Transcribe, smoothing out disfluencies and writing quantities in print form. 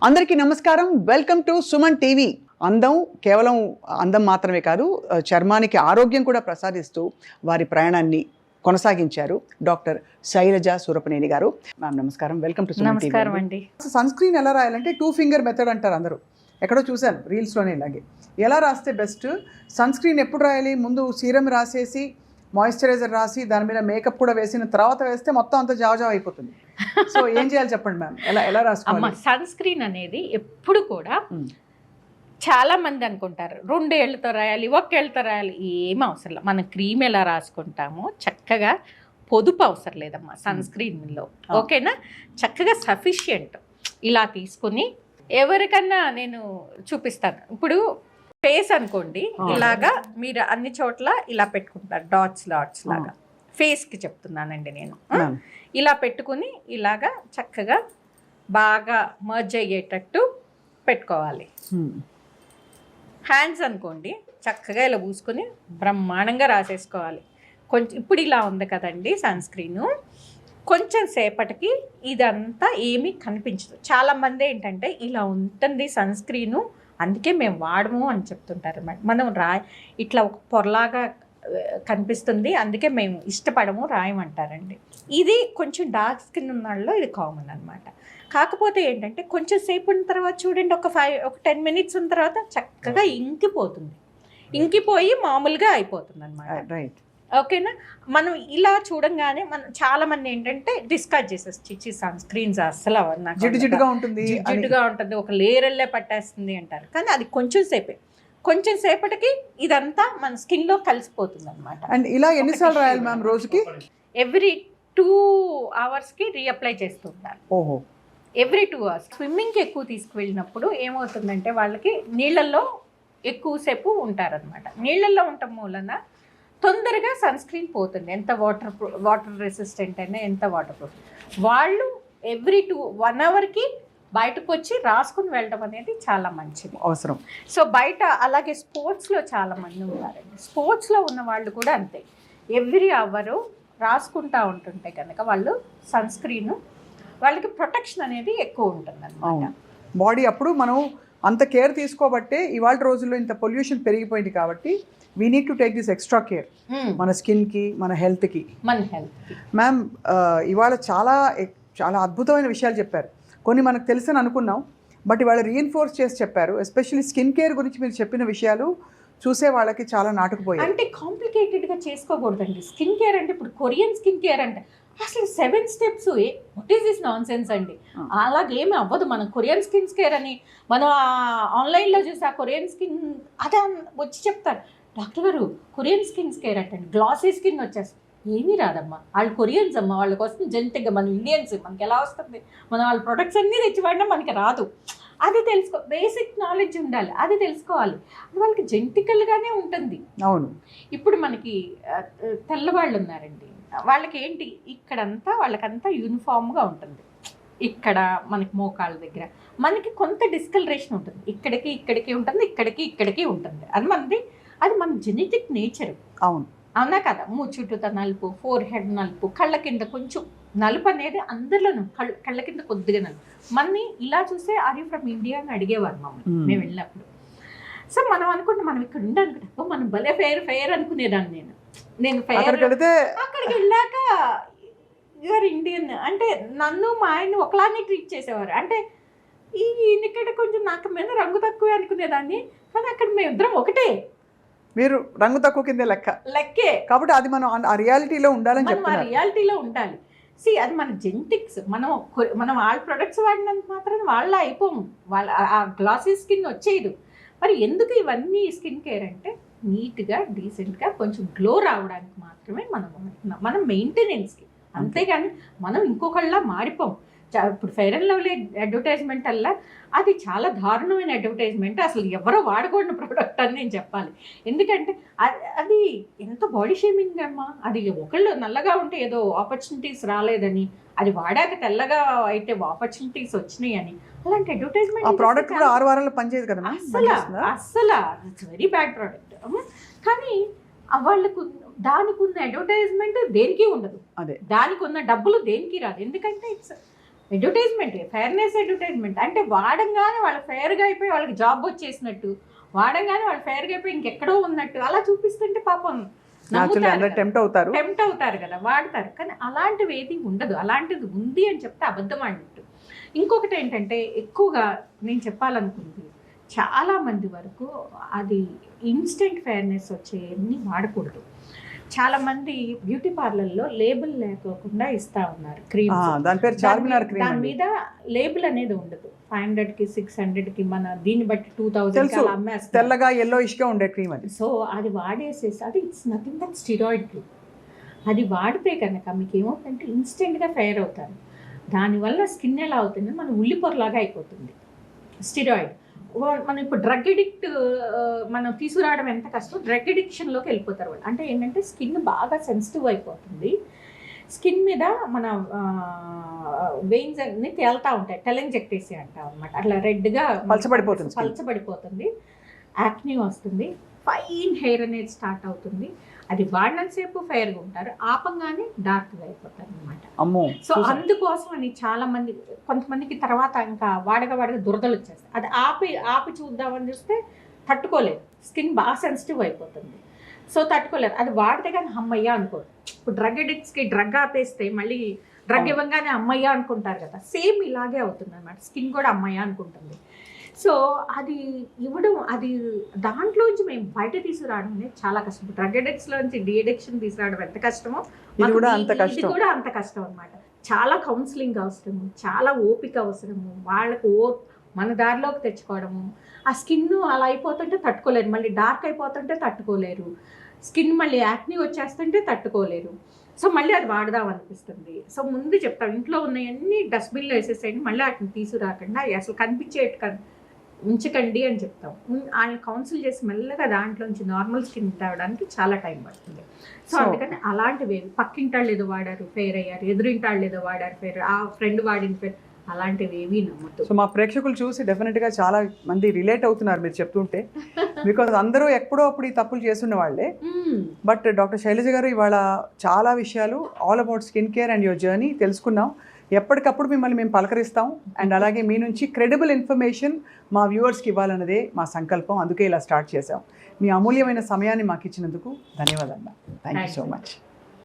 అందరికీ నమస్కారం. Welcome to Suman TV. అందం కేవలం అందం మాత్రమే కాదు, చర్మానికి ఆరోగ్యం కూడా ప్రసాదిస్తూ వారి ప్రయాణాన్ని కొనసాగించారు డాక్టర్ శైలజ సూరపనేని గారు. మ్యామ్ నమస్కారం, వెల్కమ్ టు సుమన్ టీవీ. నమస్కారం అండి. సన్ స్క్రీన్ ఎలా రాయాలంటే 2 ఫింగర్ మెథడ్ అంటారు అందరూ. ఎక్కడో చూశాను రీల్స్లోనే. ఇలాగే ఎలా రాస్తే బెస్ట్? సన్ స్క్రీన్ ఎప్పుడు రాయాలి? ముందు సీరం రాసేసి మాయిశ్చరైజర్ రాసి దాని మీద మేకప్ కూడా వేసిన తర్వాత వేస్తే మొత్తం అంతా జావజావ అయిపోతుంది. సో ఏం చేయాలి చెప్పండి మ్యామ్, ఎలా రాసుకోవాలి? సన్ స్క్రీన్ అనేది ఎప్పుడు కూడా చాలా మంది అనుకుంటారు 2 ఏళ్లతో రాయాలి, 1 ఏళ్లతో రాయాలి. ఏం అవసరం లేదు. మనం క్రీమ్ ఎలా రాసుకుంటామో చక్కగా పొదుపు అవసరం లేదమ్మా సన్ స్క్రీన్లో. ఓకేనా? చక్కగా సఫిషియంట్ ఇలా తీసుకుని ఎవరికన్నా నేను చూపిస్తాను. ఇప్పుడు ఫేస్ అనుకోండి, ఇలాగా మీరు అన్ని చోట్ల ఇలా పెట్టుకుంటారు డాట్స్ లాగా. ఫేస్కి చెప్తున్నానండి నేను. ఇలా పెట్టుకుని ఇలాగా చక్కగా బాగా మర్జ్ అయ్యేటట్టు పెట్టుకోవాలి. హ్యాండ్స్ అనుకోండి, చక్కగా ఇలా పూసుకొని బ్రహ్మాండంగా రాసేసుకోవాలి. కొంచెం ఇప్పుడు ఇలా ఉంది కదండి సన్ స్క్రీను, కొంచెం సేపటికి ఇదంతా ఏమీ కనిపించదు. చాలామంది ఏంటంటే ఇలా ఉంటుంది సన్ స్క్రీను, అందుకే మేము వాడము అని చెప్తుంటారు అన్నమాట. మనం ఇట్లా ఒక పొరలాగా కనిపిస్తుంది, అందుకే మేము ఇష్టపడము, రాయమంటారండి. ఇది కొంచెం డార్క్ స్కిన్ ఉన్న వాళ్ళలో ఇది కామన్ అనమాట. కాకపోతే ఏంటంటే కొంచెం సేపు ఉన్న తర్వాత చూడండి, ఒక 10 మినిట్స్ ఉన్న తర్వాత చక్కగా ఇంకిపోతుంది, ఇంకిపోయి మామూలుగా అయిపోతుంది అనమాట. రైట్, ఓకేనా? మనం ఇలా చూడంగానే మనం చాలా మంది ఏంటంటే డిస్కార్డ్ చేసేసి సన్ స్క్రీన్స్ అసలు జిడ్డుగా ఉంటుంది, ఒక లేయర్లే పట్టేస్తుంది అంటారు. కానీ అది కొంచెం సేపటికి ఇదంతా మన స్కిన్ లో కలిసిపోతుంది అనమాట. అండ్ ఇలా ఎన్నిసార్లు రాయాలి మ్యామ్ రోజుకి? ఎవ్రీ 2 అవర్స్కి రీఅప్లై చేస్తుంటారు. ఓహో, ఎవ్రీ 2 అవర్స్. స్విమ్మింగ్కి ఎక్కువ తీసుకువెళ్ళినప్పుడు ఏమవుతుందంటే వాళ్ళకి నీళ్ళల్లో ఎక్కువసేపు ఉంటారనమాట. నీళ్ళల్లో ఉండటం మూలన తొందరగా సన్ స్క్రీన్ పోతుంది, ఎంత వాటర్ రెసిస్టెంట్ అయినా, ఎంత వాటర్ ప్రూఫ్. వాళ్ళు ఎవ్రీ 1 అవర్కి బయటకు వచ్చి రాసుకుని వెళ్ళడం అనేది చాలా మంచిది, అవసరం. సో బయట అలాగే స్పోర్ట్స్లో చాలా మంది ఉన్నారండి. స్పోర్ట్స్లో ఉన్న వాళ్ళు కూడా అంతే, ఎవ్రీ అవరు రాసుకుంటూ ఉంటుంటే కనుక వాళ్ళు సన్ స్క్రీన్, వాళ్ళకి ప్రొటెక్షన్ అనేది ఎక్కువ ఉంటుంది అన్నమాట. బాడీ అప్పుడు మనం అంత కేర్ తీసుకోబట్టే ఇవాళ రోజుల్లో ఇంత పొల్యూషన్ పెరిగిపోయింది కాబట్టి we need to take this extra care మన స్కిన్కి, మన హెల్త్కి. మ్యామ్ ఇవాళ చాలా అద్భుతమైన విషయాలు చెప్పారు. కొన్ని మనకు తెలుసని అనుకున్నాం, బట్ ఇవాళ రీఎన్ఫోర్స్ చేసి చెప్పారు. ఎస్పెషల్లీ స్కిన్ కేర్ గురించి మీరు చెప్పిన విషయాలు చూసే వాళ్ళకి చాలా నాటుకుపోయాయి. అంటే కాంప్లికేటెడ్గా చేసుకోకూడదండి స్కిన్ కేర్ అంటే. ఇప్పుడు కొరియన్ స్కిన్ కేర్ అంటే అసలు 7 steps, what is this non sense అండి. అలాగేమీ అవ్వదు. మనం కొరియన్ స్కిన్ కేర్ అని మనం ఆన్లైన్లో చూసి ఆ కొరియన్ స్కిన్ అదే వచ్చి చెప్తారు, డాక్టర్ గారు కొరియన్ స్కిన్ కేర్ అంటండి, గ్లాసీ స్కిన్ వచ్చేస్తుంది. ఏమీ రాదమ్మా, వాళ్ళు కొరియన్స్ అమ్మ, వాళ్ళకి వస్తుంది జెనెటిక్గా. మనం ఇండియన్స్, మనకి ఎలా వస్తుంది? మనం వాళ్ళ ప్రొడక్ట్స్ అన్నీ తెచ్చివాడినా మనకి రాదు. అది బేసిక్ నాలెడ్జ్ ఉండాలి, అది తెలుసుకోవాలి. అది వాళ్ళకి జెనెటికల్గానే ఉంటుంది. అవును. ఇప్పుడు మనకి తెల్లవాళ్ళు ఉన్నారండి, వాళ్ళకి ఏంటి ఇక్కడంతా వాళ్ళకంతా యూనిఫామ్గా ఉంటుంది. ఇక్కడ మనకి మోకాళ్ళ దగ్గర మనకి కొంత డిస్కలరేషన్ ఉంటుంది, ఇక్కడికి ఉంటుంది, ఇక్కడికి ఉంటుంది. అది మన జెనెటిక్ నేచర్. అవునా కదా? చుట్టూతో నలుపు, ఫోర్ హెడ్ నలుపు, కళ్ళ కింద కొంచెం నలుపు అనేది అందరిలోనూ, కళ్ళ కింద కొద్దిగా నలుపు. మనని ఇలా చూస్తే ఆర్ యూ ఫ్రమ్ ఇండియా అని అడిగేవారు మమ్మల్ని మేము వెళ్ళినప్పుడు. సో మనం అనుకుంటే మనం ఇక్కడ ఉండాలనుకుంటే మనం భలే ఫెయిర్ అనుకునేదాన్ని. నేను ఫెయిర్ అక్కడికి వెళ్ళాక యూఆర్ ఇండియన్ అంటే నన్ను మా ఆయన్ని ఒకలానే ట్రీట్ చేసేవారు. అంటే ఈయనక్కడ కొంచెం నాకు మీద రంగు తక్కువే అనుకునేదాన్ని, కానీ అక్కడ మేమిద్దరం ఒకటే. మీరు రంగు తక్కువ కింద లెక్కే కాబట్టి అది మనం ఆ రియాలిటీలో ఉండాలని చెప్తున్నారు. రియాలిటీలో ఉండాలి. అది మన జెనెటిక్స్. మనం వాళ్ళ ప్రొడక్ట్స్ వాడినంత మాత్రం వాళ్ళ అయిపోము, వాళ్ళ ఆ గ్లాసీ స్కిన్ వచ్చేది. మరి ఎందుకు ఇవన్నీ స్కిన్ కేర్ అంటే నీట్గా, డీసెంట్గా, కొంచెం గ్లో రావడానికి మాత్రమే మనం మెయింటెనెన్స్కి. అంతేగాని మనం ఇంకొకళ్ళ మారిపోం. ఇప్పుడు ఫెయిర్ అండ్ లవ్లీ అడ్వర్టైజ్మెంట్ అలా అది చాలా దారుణమైన అడ్వర్టైజ్మెంట్. అసలు ఎవరో వాడకూడని ప్రోడక్ట్ అని నేను చెప్పాలి. ఎందుకంటే అది ఎంత బాడీ షేమింగ్ అమ్మా. అది ఒకళ్ళు నల్లగా ఉంటే ఏదో ఆపర్చునిటీస్ రాలేదని, అది వాడాక తెల్లగా అయితే ఆపర్చునిటీస్ వచ్చినాయి అని, అలాంటి అడ్వర్టైజ్మెంట్. ఆ ప్రోడక్ట్ కూడా 6 వారాల్లో పనిచేయదు కదా అసలు ఇట్స్ వెరీ బ్యాడ్ ప్రోడక్ట్. కానీ వాళ్ళకు దానికి ఉన్న అడ్వర్టైజ్మెంట్ దేనికి ఉండదు, దానికి ఉన్న డబ్బులు దేనికి రాదు. ఎందుకంటే అడ్వర్టైజ్మెంట్, ఫెయిర్నెస్ అడ్వర్టైజ్మెంట్. అంటే వాడంగానే వాళ్ళు ఫెయిర్గా అయిపోయి వాళ్ళకి జాబ్ వచ్చేసినట్టు, వాడంగానే వాళ్ళు ఫెయిర్గా అయిపోయి ఇంకెక్కడో ఉన్నట్టు అలా చూపిస్తుంటే పాపం టెంప్ట్ అవుతారు కదా, వాడతారు. కానీ అలాంటివి ఏది ఉండదు. అలాంటిది ఉంది అని చెప్తే అబద్ధం అన్నట్టు. ఇంకొకటి ఏంటంటే ఎక్కువగా నేను చెప్పాలనుకుంది, చాలామంది వరకు అది ఇన్స్టెంట్ ఫెయిర్నెస్ వచ్చేవన్నీ వాడకూడదు. చాలామంది బ్యూటీ పార్లర్లో లేబుల్ లేకోకుండా ఇస్తా ఉన్నారు క్రీమ్. దాని మీద లేబుల్ అనేది ఉండదు. 500కి 600కి మన దీన్ని బట్టి 2000 అమ్మేస్తారు. తెల్లగా yellowish గా ఉండే క్రీమ్ అది. సో అది వాడేసేసి అది it's nothing but steroid cream. అది వాడితే కనుక మీకు ఏమవుతుందంటే ఇన్స్టెంట్గా ఫెయిర్ అవుతారు. దానివల్ల స్కిన్ ఎలా అవుతుంది, మన ఉల్లిపొరలాగా అయిపోతుంది స్టిరాయిడ్. మనం ఇప్పుడు డ్రగ్ ఎడిక్ట్ మనం తీసుకురావడం ఎంత కష్టం, డ్రగ్ ఎడిక్షన్లోకి వెళ్ళిపోతారు వాళ్ళు. అంటే ఏంటంటే స్కిన్ బాగా సెన్సిటివ్ అయిపోతుంది. స్కిన్ మీద మన వెయిన్స్ అన్ని తేలుతూ ఉంటాయి, టెలెంజెక్టేసి అంటాం అనమాట. అట్లా రెడ్గా పలచబడిపోతుంది, యాక్ని వస్తుంది, ఫైన్ హెయిర్ అనేది స్టార్ట్ అవుతుంది. అది వాడినంతసేపు ఫెయిర్గా ఉంటారు, ఆపంగానే డార్క్గా అయిపోతారు అనమాట. సో అందుకోసం అని చాలా మంది, కొంతమందికి తర్వాత ఇంకా వాడగా దురదలు వచ్చేస్తాయి. అది ఆపి చూద్దామని చూస్తే తట్టుకోలేదు, స్కిన్ బాగా సెన్సిటివ్ అయిపోతుంది. సో తట్టుకోలేరు, అది వాడితే కానీ అమ్మయ్య అనుకోరు. ఇప్పుడు డ్రగ్ అడిక్ట్స్కి డ్రగ్ ఆపేస్తే మళ్ళీ డ్రగ్ ఇవ్వగానే అమ్మయ్య అనుకుంటారు కదా, సేమ్ ఇలాగే అవుతుంది అనమాట. స్కిన్ కూడా అమ్మయ్య అనుకుంటుంది. సో అది ఇవ్వడం, అది దాంట్లోంచి మేము బయట తీసుకురావడం అనేది చాలా కష్టం. డ్రగ్ అడిక్ట్స్లోంచి డిఅడిక్షన్ తీసుకురావడం ఎంత కష్టమో ఇది కూడా అంత కష్టం అనమాట. చాలా కౌన్సిలింగ్ అవసరము, చాలా ఓపిక అవసరము, వాళ్ళకు మన దారిలోకి తెచ్చుకోవడము. ఆ స్కిన్ అలా అయిపోతుంటే తట్టుకోలేరు, మళ్ళీ డార్క్ అయిపోతుంటే తట్టుకోలేరు, స్కిన్ మళ్ళీ యాక్ని వచ్చేస్తుంటే తట్టుకోలేరు. సో మళ్ళీ అది వాడదాం అనిపిస్తుంది. సో ముందు చెప్తాం, ఇంట్లో ఉన్నవన్నీ డస్ట్బిన్లో వేసేసేయండి, మళ్ళీ వాటిని తీసుకురాకుండా అసలు కనిపించేట్టు ఉంచకండి అని చెప్తాం. ఆయన కౌన్సిల్ చేసి మెల్లగా దాంట్లోంచి నార్మల్ స్కిన్ తేవడానికి చాలా టైం పడుతుంది. సో అందుకని అలాంటివి పక్కింటాళ్ళు ఏదో వాడారు ఫెయిర్ అయ్యారు, ఎదురింటాళ్ళు ఏదో వాడారు ఫెయిర్, ఆ ఫ్రెండ్ వాడిన ఫెయిర్, అలాంటివి ఏవి నమ్మద్దు. సో మా ప్రేక్షకులు చూసి డెఫినెట్గా చాలా మంది రిలేట్ అవుతున్నారు మీరు చెప్తుంటే, బికాజ్ అందరూ ఎప్పుడో అప్పుడు ఈ తప్పులు చేస్తున్న వాళ్ళే. బట్ డాక్టర్ శైలజ గారు ఇవాళ చాలా విషయాలు all about skin care and your journey తెలుసుకున్నాం. ఎప్పటికప్పుడు మిమ్మల్ని మేము పలకరిస్తాం అండ్ అలాగే మీ నుంచి క్రెడిబుల్ ఇన్ఫర్మేషన్ మా వ్యూవర్స్కి ఇవ్వాలన్నదే మా సంకల్పం. అందుకే ఇలా స్టార్ట్ చేసాం. మీ అమూల్యమైన సమయాన్ని మాకు ఇచ్చినందుకు ధన్యవాదాలు. Thank you so much.